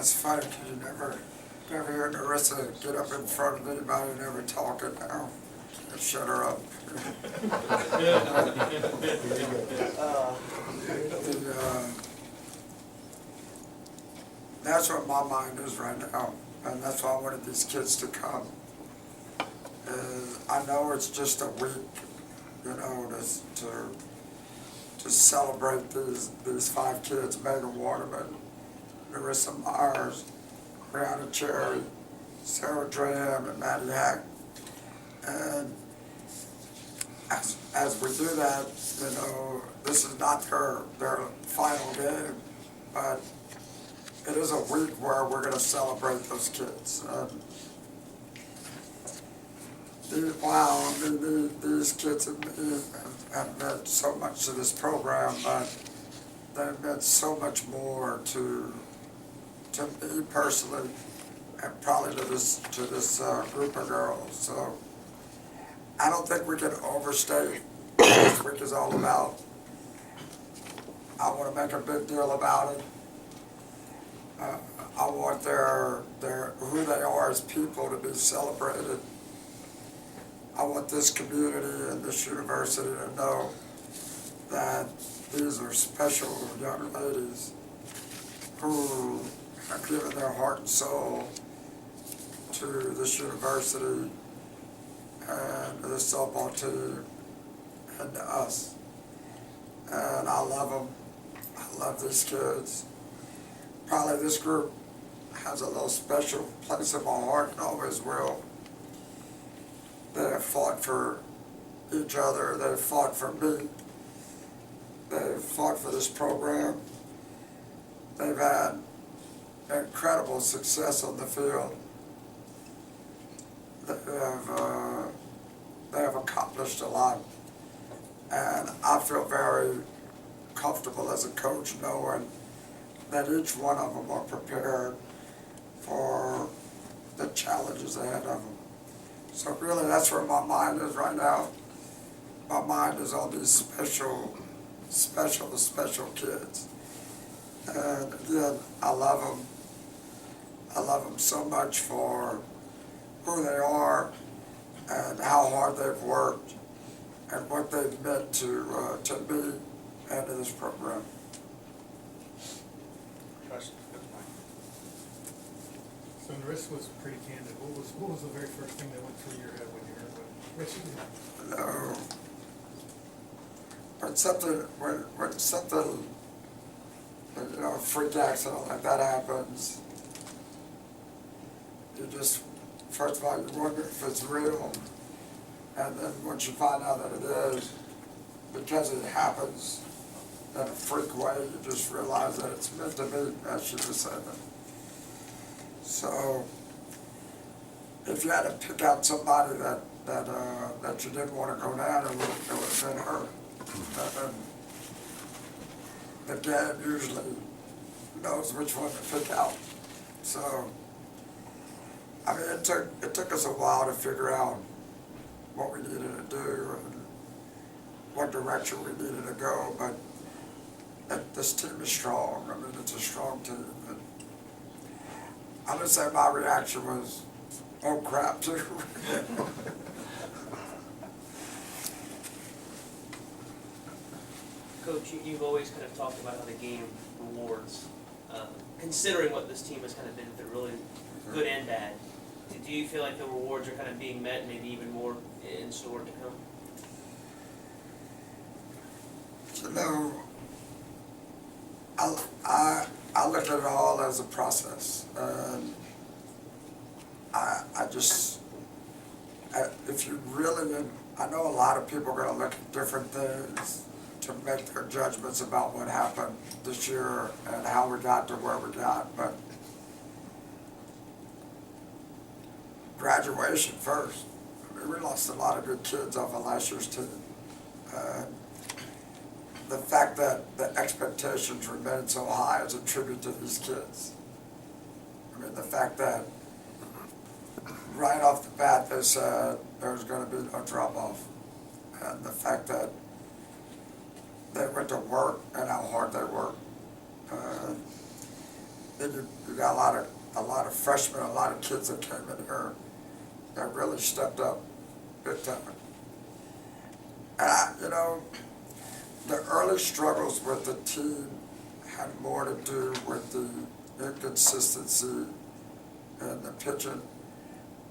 That's funny, 'cause you never hear Narissa get up in front of anybody and ever talking now. Shut her up. The, that's what my mind is right now, and that's why I wanted these kids to come. I know it's just a week, you know, to celebrate these 5 kids: Megan Waterman, Marissa Myers, Brianna Cherry, Sarah Draham, and Maddie Hack. And as we do that, you know, this is not their final game, but it is a week where we're going to celebrate those kids. Wow, I mean, these kids have meant so much to this program, but they've meant so much more to me personally, and probably to this group of girls. So I don't think we can overstate what this week is all about. I want to make a big deal about it. I want their who they are as people to be celebrated. I want this community and this university to know that these are special young ladies who have given their heart and soul to this university and to this softball team and to us. And I love them. I love these kids. Probably this group has a little special place in my heart and always will. They have fought for each other. They've fought for me. They've fought for this program. They've had incredible success on the field. They have accomplished a lot. And I feel very comfortable as a coach knowing that each one of them are prepared for the challenges ahead of them. So really, that's where my mind is right now. My mind is on these special kids. And again, I love them. I love them so much for who they are and how hard they've worked and what they've meant to me and to this program. So Narissa was pretty candid. What was the very first thing that went through your head when you heard what she did? No. When something, you know, a freak accident like that happens, you just, first of all, you wonder if it's real. And then once you find out that it is, because it happens in a freak way, you just realize that it's meant to be, as she was saying. So, if you had to pick out somebody that you didn't want to go down, it would have been her. And the game usually knows which one to pick out. So, I mean, it took us a while to figure out what we needed to do and what direction we needed to go, but this team is strong. I mean, it's a strong team. And I would say my reaction was, oh crap, too. Coach, you've always kind of talked about how the game rewards, considering what this team has kind of been through, really good and bad. Do you feel like the rewards are kind of being met, maybe even more in store to come? You know, I look at it all as a process, and if you really, I know a lot of people are going to look at different things to make their judgments about what happened this year and how we got to where we got, but graduation first. I mean, we lost a lot of good kids off of last year's team. The fact that the expectations remain so high is a tribute to these kids. I mean, the fact that right off the bat they said there was going to be no drop-off, and the fact that they went to work and how hard they worked. then you got a lot of freshmen, a lot of kids that came in here that really stepped up big time. And the early struggles with the team had more to do with the inconsistency in the pitching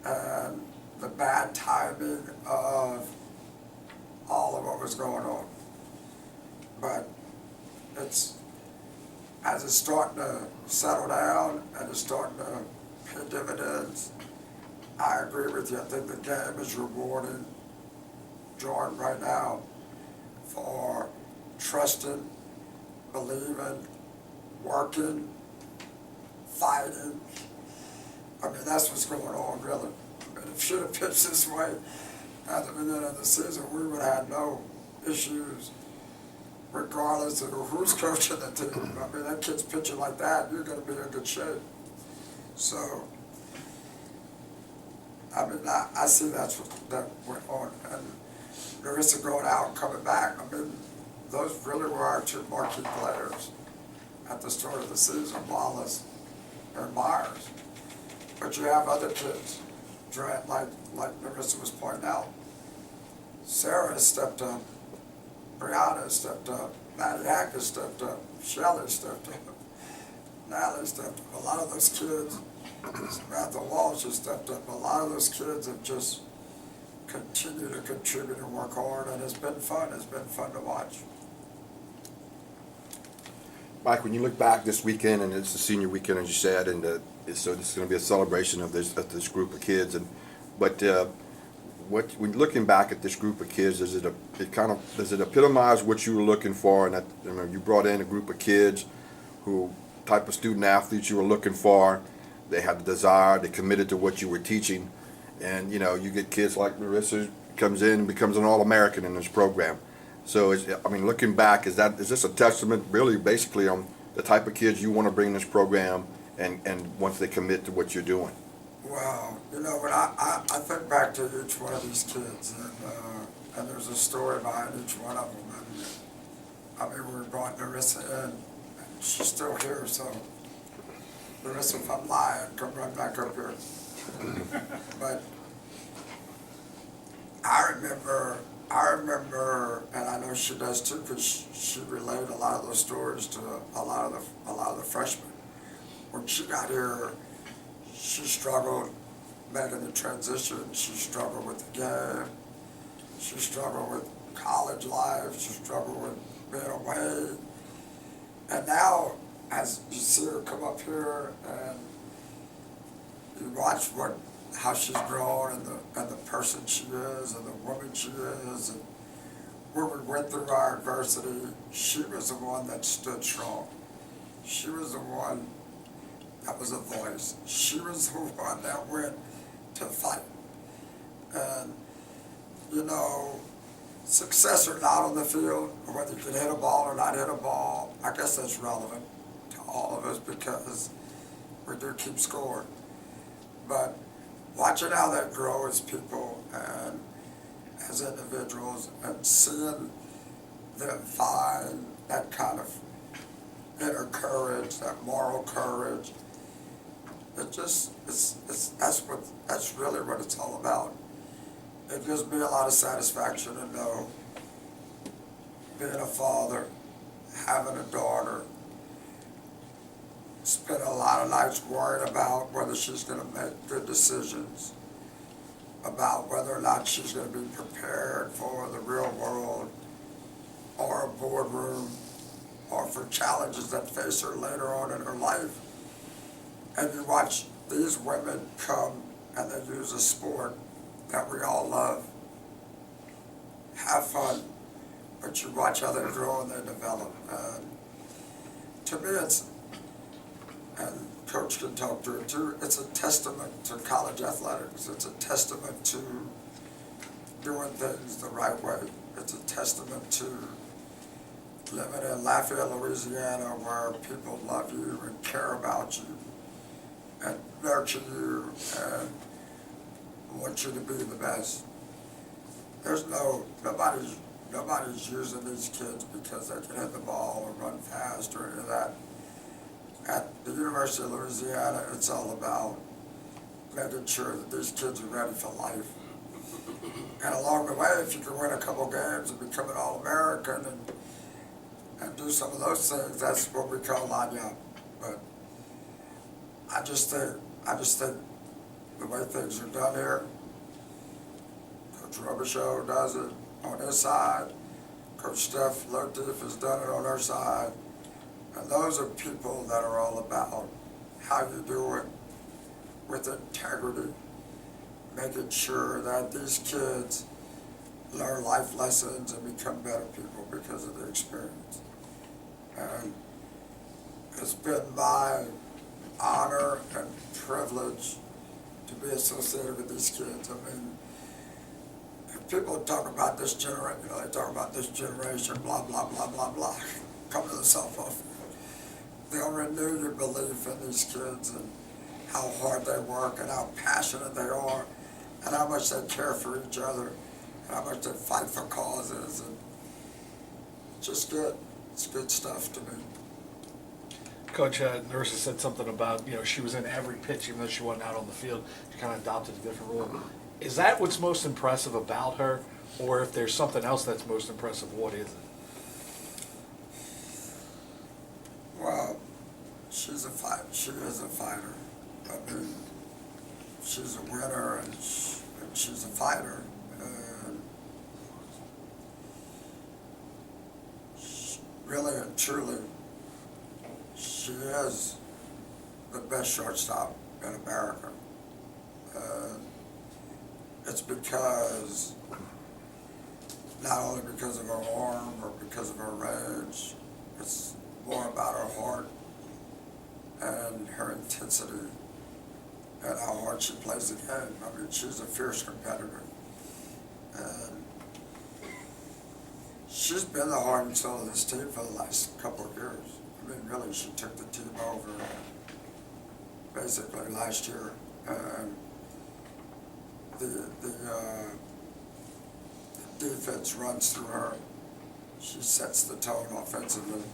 and the bad timing of all of what was going on. But as it's starting to settle down and it's starting to pay dividends, I agree with you. I think the game is rewarding Jordan right now for trusting, believing, working, fighting. I mean, that's what's going on, really. I mean, if should have pitched this way at the beginning of the season, we would have had no issues, regardless of who's coaching the team. I mean, that kid's pitching like that, you're going to be in good shape. So, I mean, I see that's what that went on. And Marissa going out and coming back, I mean, those really were our two marquee players at the start of the season, Wallace and Myers. But you have other kids, like Marissa was pointing out. Sarah has stepped up, Brianna has stepped up, Maddie Hack has stepped up, Shelley stepped up, Natalie stepped up. A lot of those kids, Samantha Walsh has stepped up. A lot of those kids have just continued to contribute and work hard, and it's been fun. It's been fun to watch. Mike, when you look back this weekend, and it's the senior weekend, as you said, and so this is going to be a celebration of this group of kids. But when looking back at this group of kids, does it epitomize what you were looking for? And that, you brought in a group of kids who type of student athletes you were looking for. They had the desire. They committed to what you were teaching, and you get kids like Marissa comes in and becomes an All-American in this program. So, looking back, is this a testament, really, basically, on the type of kids you want to bring in this program, and once they commit to what you're doing? Well, when I think back to each one of these kids, and there's a story behind each one of them. And we brought Marissa in, and she's still here, so Marissa, if I'm lying, come right back up here. But I remember, and I know she does too, because she relayed a lot of those stories to a lot of the freshmen. When she got here, she struggled making the transition. She struggled with the game. She struggled with college life. She struggled with being away. And now, as you see her come up here and you watch how she's grown and the person she is and the woman she is, and when we went through our adversity, she was the one that stood strong. She was the one that was a voice. She was the one that went to fight. And, success or not on the field, or whether you can hit a ball or not hit a ball, I guess that's relevant to all of us because we do keep scoring. But watching how they grow as people and as individuals and seeing them find that kind of inner courage, that moral courage, that's really what it's all about. It gives me a lot of satisfaction to know being a father, having a daughter, spend a lot of nights worried about whether she's going to make good decisions, about whether or not she's going to be prepared for the real world or a boardroom or for challenges that face her later on in her life. And you watch these women come and they use a sport that we all love, have fun, but you watch how they grow and they develop. And to me, and Coach can talk to it too, it's a testament to college athletics. It's a testament to doing things the right way. It's a testament to living in Lafayette, Louisiana, where people love you and care about you and nurture you and want you to be the best. Nobody's using these kids because they can hit the ball or run fast or any of that. at the University of Louisiana, it's all about making sure that these kids are ready for life. And along the way, if you can win a couple games and become an All-American and do some of those things, that's what we call lagniappe. But I just think the way things are done here, Coach Robichaud does it on his side, Coach Steph Lotief has done it on her side, and those are people that are all about how you do it with integrity, making sure that these kids learn life lessons and become better people because of the experience. And it's been my honor and privilege to be associated with these kids. I mean, if people talk about this generation, they talk about this generation, blah, blah, blah, blah, blah. Come to the softball field. They'll renew your belief in these kids and how hard they work and how passionate they are and how much they care for each other and how much they fight for causes. And it's just good. It's good stuff to me. Coach Nurse has said something about, she was in every pitch, even though she wasn't out on the field. She kind of adopted a different role. Is that what's most impressive about her? Or if there's something else that's most impressive, what is it? Well, she is a fighter. I mean, she's a winner and she's a fighter. And really and truly, she is the best shortstop in America. It's because, not only because of her arm or because of her range, it's more about her heart and her intensity and how hard she plays the game. I mean, she's a fierce competitor. And she's been the heart and soul of this team for the last couple of years. I mean, really, she took the team over basically last year. And the defense runs through her. She sets the tone offensively.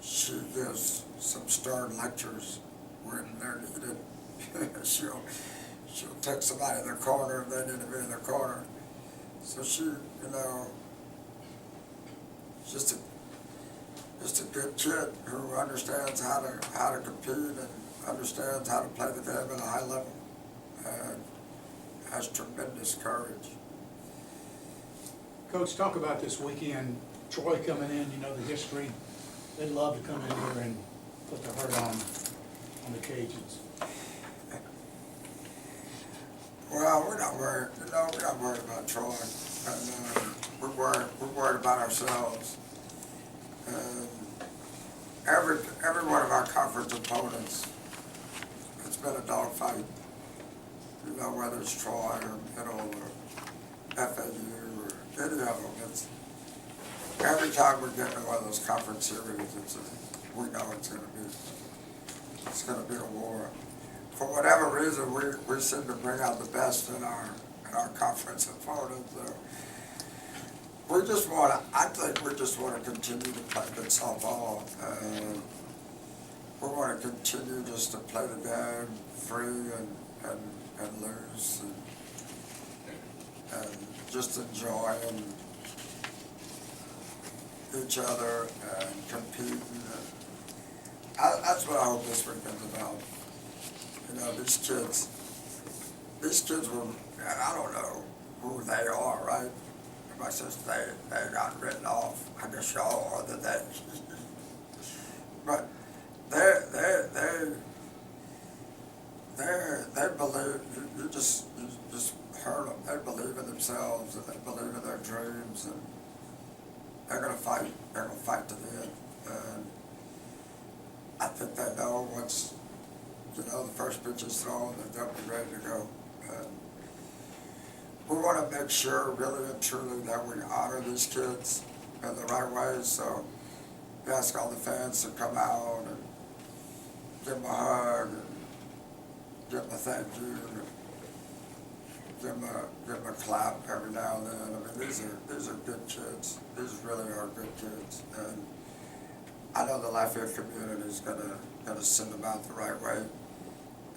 She gives some stern lectures when they're needed. she'll take somebody in their corner if they need to be in their corner. So she, just a good kid who understands how to compete and understands how to play the game at a high level and has tremendous courage. Coach, talk about this weekend. Troy coming in, the history. They'd love to come in here and put the hurt on the Cajuns. Well, we're not worried. We're not worried about Troy. And, we're worried about ourselves. And every one of our conference opponents, it's been a dogfight. Whether it's Troy or Middle or FAU or any of them. Every time we get into one of those conference series, we know it's going to be a war. For whatever reason, we seem to bring out the best in our conference opponents. So I think we just want to continue to play good softball. We want to continue just to play the game free and loose and just enjoying each other and competing. That's what I hope this weekend's about. These kids were, and I don't know who they are, right? Everybody says they got written off. I guess y'all are the they. But they believe, you just heard them. They believe in themselves and they believe in their dreams and they're gonna fight. They're gonna fight to the end. And I think they know once, the first pitch is thrown, that they'll be ready to go. And we want to make sure, really and truly, that we honor these kids in the right way. So we ask all the fans to come out and give them a hug and give them a thank you and give them a clap every now and then. I mean, these are good kids. These really are good kids. And I know the Lafayette community is gonna send them out the right way.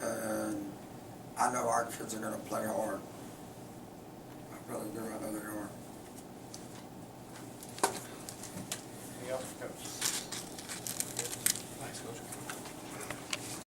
And I know our kids are gonna play hard. I really do, I know they are. Anything else, Coach? Thanks, Coach.